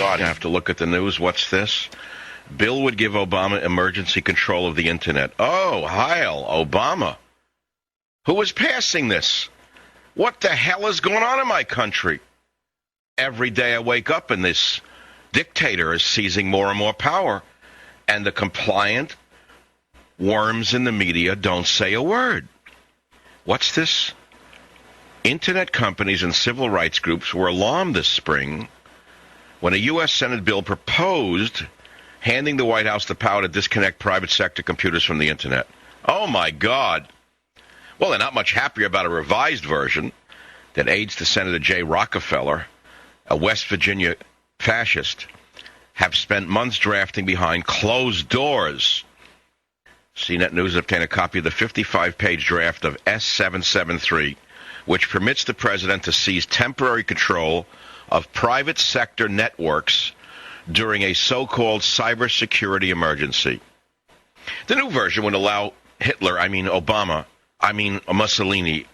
God, I have to look at the news. What's this? Bill would give Obama emergency control of the Internet. Oh, Heil, Obama. Who is passing this? What the hell is going on in my country? Every day I wake up and this dictator is seizing more and more power. And the compliant worms in the media don't say a word. What's this? Internet companies and civil rights groups were alarmed this spring when a U.S. Senate bill proposed handing the White House the power to disconnect private sector computers from the Internet. Oh, my God. Well, they're not much happier about a revised version that aides to Senator Jay Rockefeller, a West Virginia fascist, have spent months drafting behind closed doors. CNET News obtained a copy of the 55-page draft of S773, which permits the president to seize temporary control of private sector networks during a so-called cybersecurity emergency. The new version would allow Hitler, Obama, Mussolini,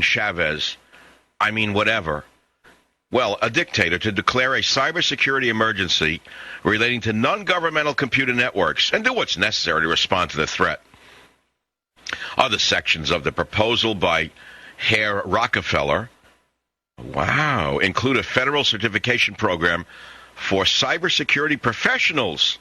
Chavez, whatever, a dictator, to declare a cybersecurity emergency relating to non-governmental computer networks and do what's necessary to respond to the threat. Other sections of the proposal by Herr Rockefeller, include a federal certification program for cybersecurity professionals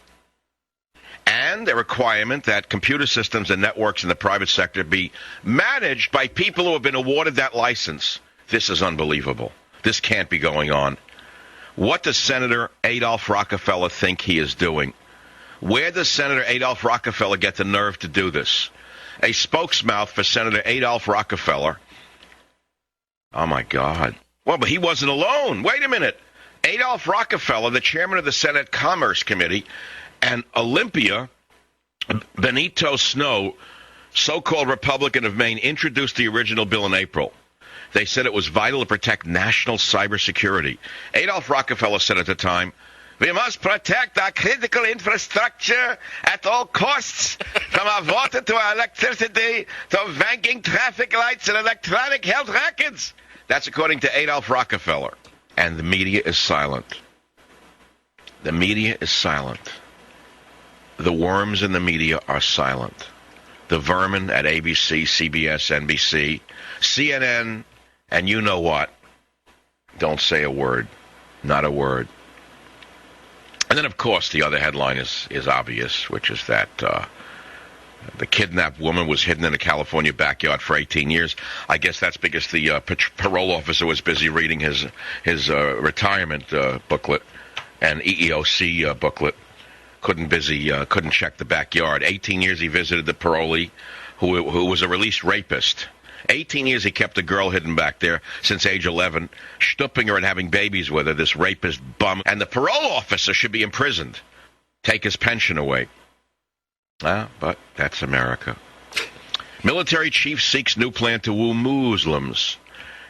and a requirement that computer systems and networks in the private sector be managed by people who have been awarded that license. This is unbelievable. This can't be going on. What does Senator Adolph Rockefeller think he is doing? Where does Senator Adolph Rockefeller get the nerve to do this? A spokesmouth for Senator Adolph Rockefeller. Oh, my God. Well, but he wasn't alone. Wait a minute. Adolph Rockefeller, the chairman of the Senate Commerce Committee, and Olympia Benito Snow, so-called Republican of Maine, introduced the original bill in April. They said it was vital to protect national cybersecurity. Adolph Rockefeller said at the time, "We must protect our critical infrastructure at all costs, from our water to our electricity to banking, traffic lights, and electronic health records." That's according to Adolph Rockefeller. And the media is silent. The media is silent. The worms in the media are silent. The vermin at ABC, CBS, NBC, CNN, and you know what? Don't say a word. Not a word. And then, of course, the other headline is obvious, which is that the kidnapped woman was hidden in a California backyard for 18 years. I guess that's because the parole officer was busy reading his retirement booklet and EEOC booklet. Couldn't check the backyard. 18 years he visited the parolee who was a released rapist. 18 years he kept a girl hidden back there since age 11, stooping her and having babies with her, this rapist bum. And the parole officer should be imprisoned. Take his pension away. But that's America. Military chief seeks new plan to woo Muslims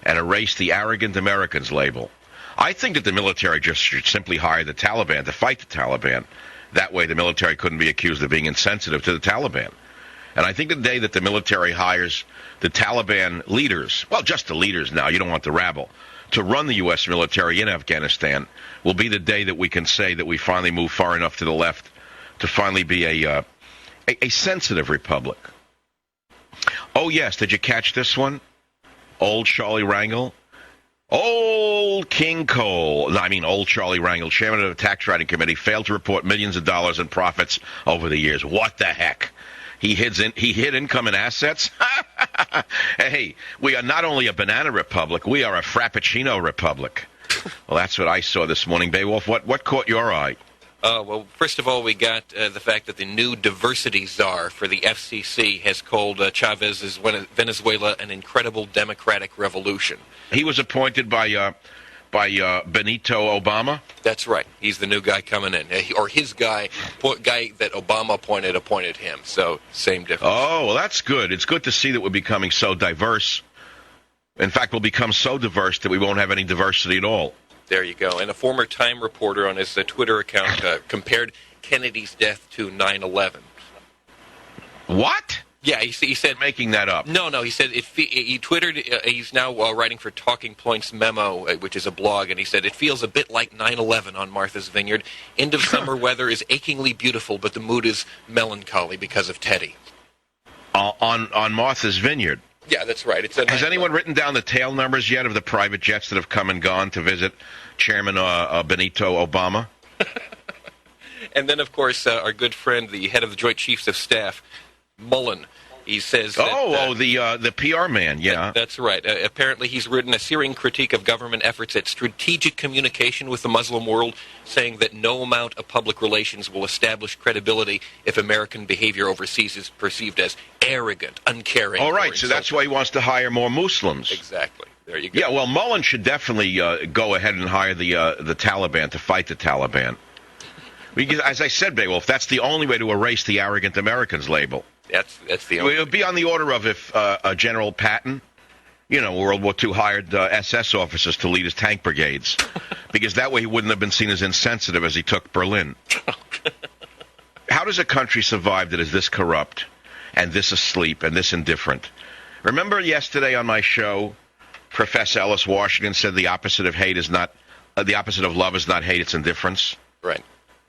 and erase the arrogant Americans label. I think that the military just should simply hire the Taliban to fight the Taliban. That way the military couldn't be accused of being insensitive to the Taliban. And I think the day that the military hires the Taliban leaders, well, just the leaders now, you don't want the rabble, to run the U.S. military in Afghanistan will be the day that we can say that we finally move far enough to the left to finally be a sensitive republic. Oh, yes, did you catch this one? Old Charlie Rangel? Old King Cole, old Charlie Rangel, chairman of the tax writing committee, failed to report millions of dollars in profits over the years. What the heck? He hid income and assets? Hey, we are not only a banana republic, we are a frappuccino republic. Well, that's what I saw this morning. Beowulf, what caught your eye? Well, first of all, we got the fact that the new diversity czar for the FCC has called Chavez's Venezuela an incredible democratic revolution. He was appointed by Benito Obama? That's right. He's the new guy coming in. Or his guy that Obama appointed him. So, same difference. Oh, well, that's good. It's good to see that we're becoming so diverse. In fact, we'll become so diverse that we won't have any diversity at all. There you go. And a former Time reporter on his Twitter account compared Kennedy's death to 9/11. What? Yeah, he said... Making that up. No, he said, he Twittered, he's now writing for Talking Points Memo, which is a blog, and he said, it feels a bit like 9/11 on Martha's Vineyard. End of summer weather is achingly beautiful, but the mood is melancholy because of Teddy. On Martha's Vineyard. Yeah, that's right. Has anyone written down the tail numbers yet of the private jets that have come and gone to visit Chairman Benito Obama? And then, of course, our good friend, the head of the Joint Chiefs of Staff, Mullen, he says that... the PR man, yeah. That's right. Apparently he's written a searing critique of government efforts at strategic communication with the Muslim world, saying that no amount of public relations will establish credibility if American behavior overseas is perceived as arrogant, uncaring. All right, so that's why he wants to hire more Muslims. Exactly. There you go. Yeah, well, Mullen should definitely go ahead and hire the Taliban to fight the Taliban. Because, as I said, Beowulf, that's the only way to erase the arrogant Americans label. That's the only... It would be on the order of if General Patton, World War II, hired SS officers to lead his tank brigades. Because that way he wouldn't have been seen as insensitive as he took Berlin. How does a country survive that is this corrupt and this asleep and this indifferent? Remember yesterday on my show, Professor Ellis Washington said the opposite of hate is not... the opposite of love is not hate, it's indifference? Right.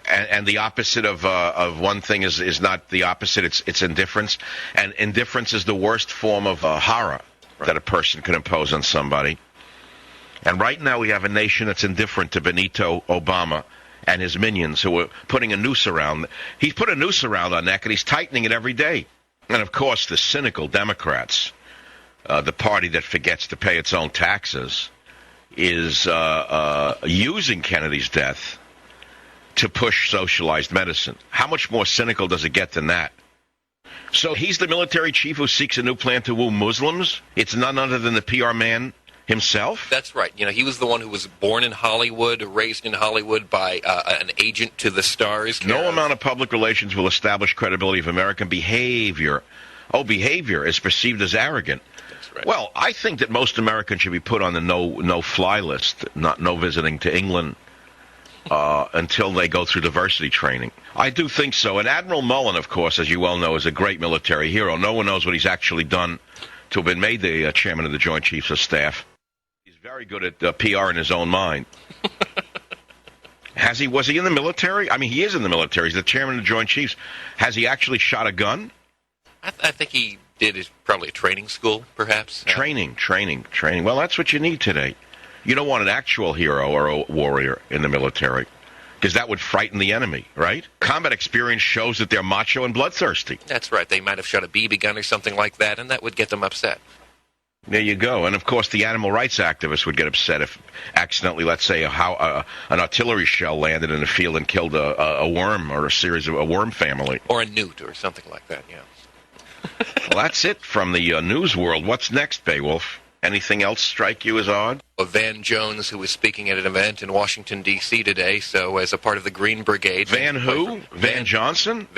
And the opposite of one thing is not the opposite, it's indifference. And indifference is the worst form of horror that a person can impose on somebody. And right now we have a nation that's indifferent to Benito Obama and his minions who are putting a noose around. He's put a noose around our neck and he's tightening it every day. And of course the cynical Democrats, the party that forgets to pay its own taxes, is using Kennedy's death to push socialized medicine. How much more cynical does it get than that? So he's the military chief who seeks a new plan to woo Muslims? It's none other than the PR man himself? That's right. He was the one who was born in Hollywood, raised in Hollywood by an agent to the stars. No amount of public relations will establish credibility of American behavior. Behavior is perceived as arrogant. That's right. Well, I think that most Americans should be put on the no-fly list, no visiting to England, until they go through diversity training. I do think so. And Admiral Mullen, of course, as you well know, is a great military hero. No one knows what he's actually done to have been made the chairman of the Joint Chiefs of Staff. He's very good at PR in his own mind. Was he in the military? I mean, he is in the military. He's the chairman of the Joint Chiefs. Has he actually shot a gun? I think he did probably a training school, perhaps. Training. Well, that's what you need today. You don't want an actual hero or a warrior in the military, because that would frighten the enemy, right? Combat experience shows that they're macho and bloodthirsty. That's right. They might have shot a BB gun or something like that, and that would get them upset. There you go. And, of course, the animal rights activists would get upset if accidentally, let's say, an artillery shell landed in a field and killed a worm or a worm family. Or a newt or something like that, yeah. Well, that's it from the news world. What's next, Beowulf? Anything else strike you as odd? Van Jones, who was speaking at an event in Washington, D.C. today, so as a part of the Green Brigade. Van who? Van Johnson?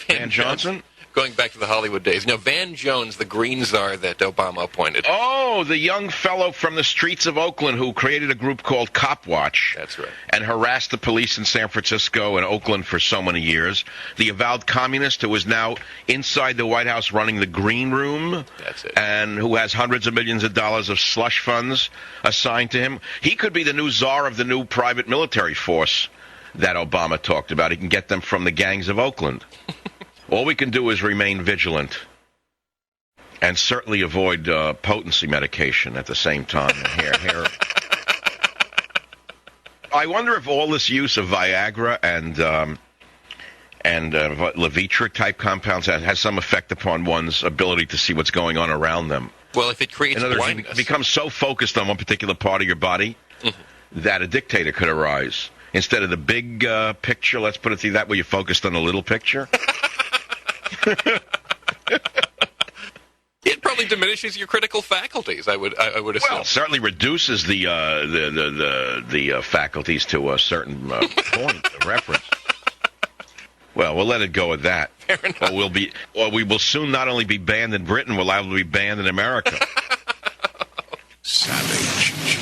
Van Johnson? Going back to the Hollywood days. No, Van Jones, the Green Czar that Obama appointed. Oh, the young fellow from the streets of Oakland who created a group called Cop Watch. That's right. And harassed the police in San Francisco and Oakland for so many years. The avowed communist who is now inside the White House running the Green Room. That's it. And who has hundreds of millions of dollars of slush funds assigned to him. He could be the new czar of the new private military force that Obama talked about. He can get them from the gangs of Oakland. All we can do is remain vigilant and certainly avoid potency medication at the same time. I wonder if all this use of Viagra and Levitra type compounds has some effect upon one's ability to see what's going on around them. Well, if it creates blindness. You become so focused on one particular part of your body that a dictator could arise. Instead of the big picture, let's put it to you that way, you're focused on the little picture. It probably diminishes your critical faculties. I would assume. Well, certainly reduces the faculties to a certain point of reference. Well, we'll let it go at that. Fair enough. Or we will soon not only be banned in Britain, we'll likely be banned in America. Savage.